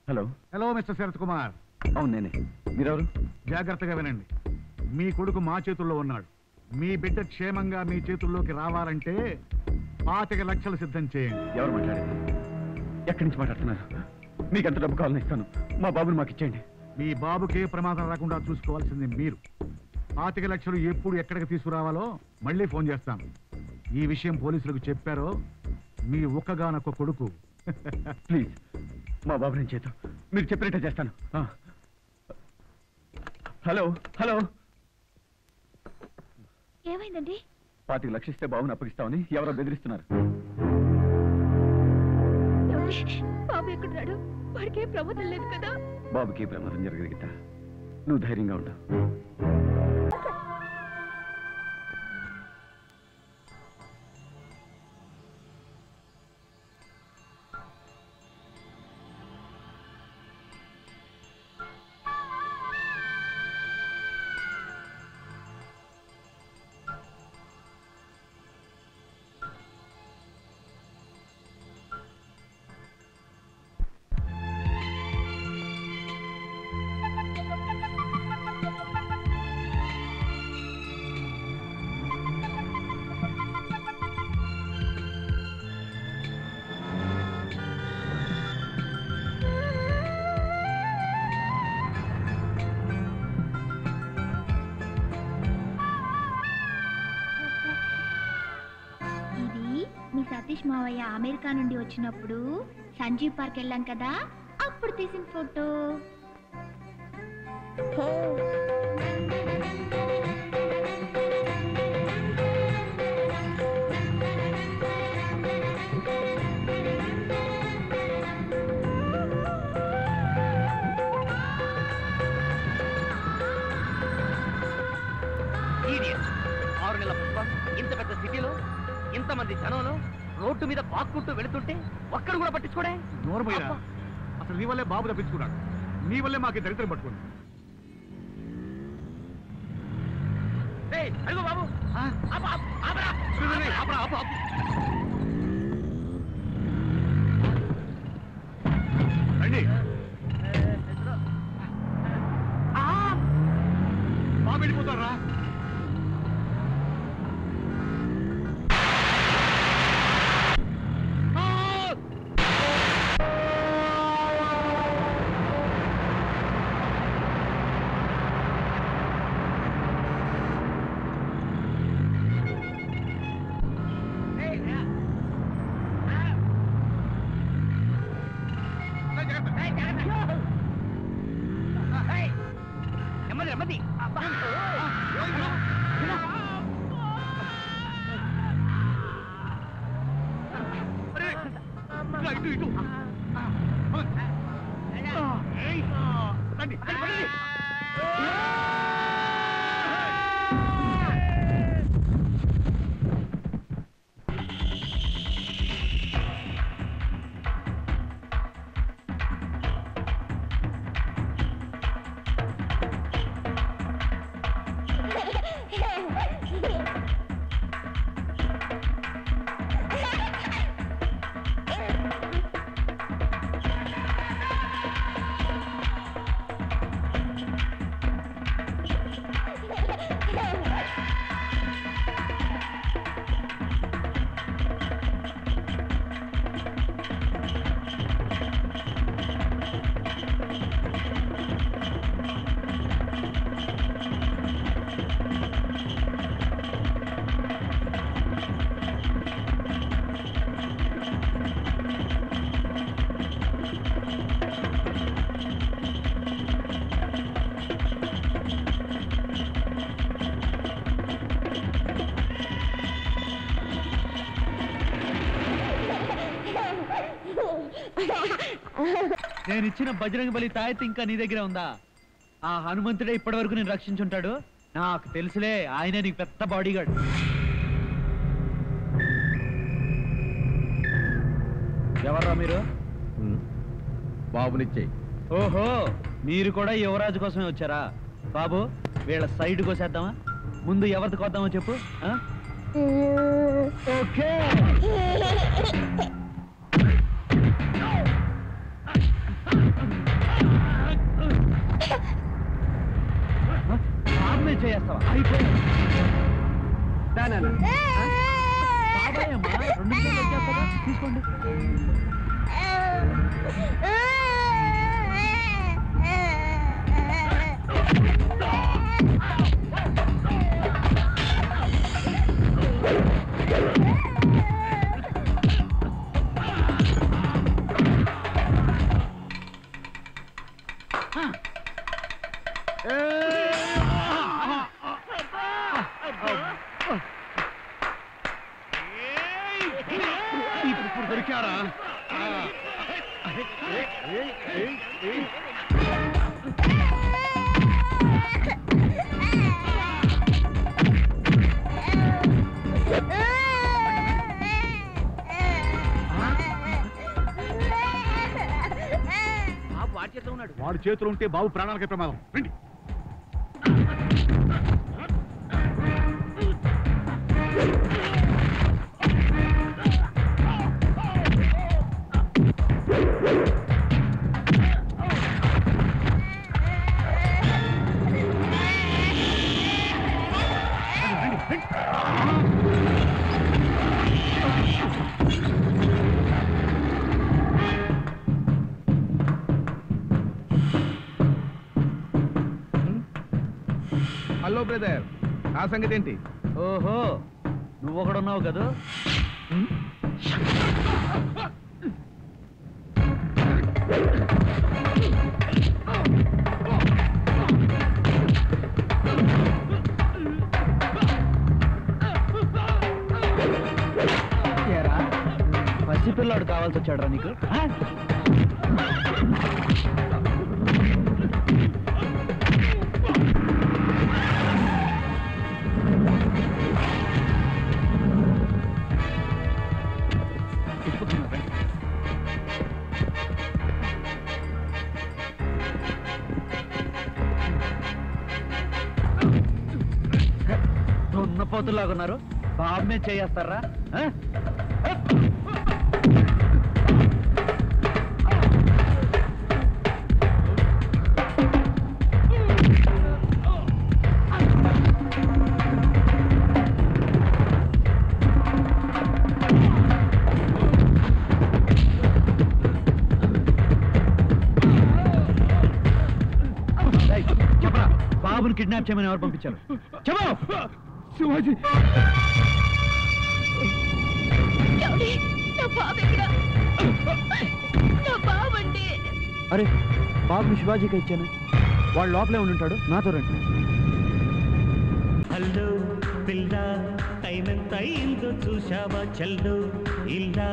Hello hello mister Sarath Kumar. అవును నేనే. మీరెవరు? జాగ్రత్తగా వినండి. మీ కొడుకు మా చేతుల్లో ఉన్నాడు. మీ బిడ్డ క్షేమంగా మీ చేతుల్లోకి రావాలంటే 25 లక్షలు సిద్ధం చేయండి. ఎవరు మాట్లాడేది? ఎక్కడి నుంచి మాట్లాడుతున్నారు? మీకు ఎంత డబ్బు కావాలని ఇస్తాను. మా బాబుని మాకు ఇచ్చేయండి. మీ బాబుకే ప్రమాదం రాకుండా చూసుకోవాల్సింది మీరు. 25 లక్షలు ఎప్పుడు ఎక్కడికి తీసుకురావాలో మళ్ళీ ఫోన్ చేస్తాను. ఈ విషయం పోలీసులకు చెప్పారో మీ ఒక్కగానొక్క కొడుకు. ప్లీజ్ మా బాబు నేను చేద్దాం. మీరు చెప్పినట్టే చేస్తాను. హలో హలో, ఏమైందండి? 25 లక్షలు ఇస్తే బాబుని అప్పగిస్తామని ఎవరో బెదిరిస్తున్నారు. బాబు ఎక్కడున్నాడు? వాడికి ఏ ప్రమాదం లేదు కదా? బాబుకి ప్రమాదం జరగదు గీత, నువ్వు ధైర్యంగా ఉంటావు. సతీష్ మావయ్య అమెరికా నుండి వచ్చినప్పుడు సంజీవ్ పార్క్ వెళ్ళాం కదా, అప్పుడు తీసిన ఫోటో. ఇంత పెద్ద సిటీలో ఇంతమంది జనంలో రోడ్డు మీద పాక్కుంటూ వెళుతుంటే ఒక్కడు కూడా పట్టించుకోడే. నోరుమయ్యా, అసలు నీ వల్లే బాబు తప్పించుకున్నాడు. నీ వల్లే మాకు దరిద్రం పట్టుకుంది. అడుగు బాబు, రండి. బాబు వెళ్ళిపోతారా? నెమ్మది. ఇటు రండి. నేను ఇచ్చిన బజరంగ బలి తాయెత్తు ఇంకా నీ దగ్గర ఉందా? ఆ హనుమంతుడే ఇప్పటి వరకు నేను రక్షించుంటాడు. నాకు తెలుసులే, ఆయనే నీకు పెద్ద బాడీగార్డ్. ఎవర్రా మీరు? బాబునిచ్చేయి. ఓహో, మీరు కూడా యువరాజు కోసమే వచ్చారా? బాబు, వీళ్ళ సైడ్ కోసేద్దామా? ముందు ఎవరిది కొద్దామో చెప్పు. ఓకే. బాబునే చేస్తావా? అయిపోయి బాబాయ్ అమ్మా 2 నిమిషాలు వచ్చేస్తావా? తీసుకోండి. ఇప్పుడు దొరికారా? వాడి చేతిలో ఉన్నాడు. వాడి చేతులు ఉంటే బాబు ప్రాణాలకే ప్రమాదం. రండి. హలో బ్రదర్, ఆ సంగతి ఏంటి? ఓహో, నువ్వు ఒకడున్నావు కదా. పసిపిల్లాడు కావాల్సి వచ్చాడురా నీకు? దున్నపోతులాగున్నారు. బాబు మీద చేస్తారా? చెప్పరా, బాబుని కిడ్నాప్ చేయమని ఎవరు పంపించారు? చెప్పు. శివాజీ, అరే, బాబుని శివాజీకి ఇచ్చాను. వాడు లోపలే ఉండి ఉంటాడు. నాతో రండి. హలో పిల్ల, టైం ఎంత అయిందో చూశావా? చల్లో ఇలా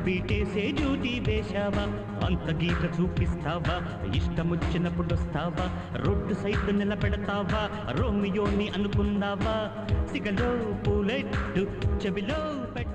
పీటేసే డ్యూటీ వేశావా? అంత గీత చూపిస్తావా? ఇష్టమొచ్చినప్పుడు వస్తావా? Road side నిలబెడతావా? రోమియోని అనుకున్నావా? సిగలో పూలెట్టు చెవిలో పెట్ట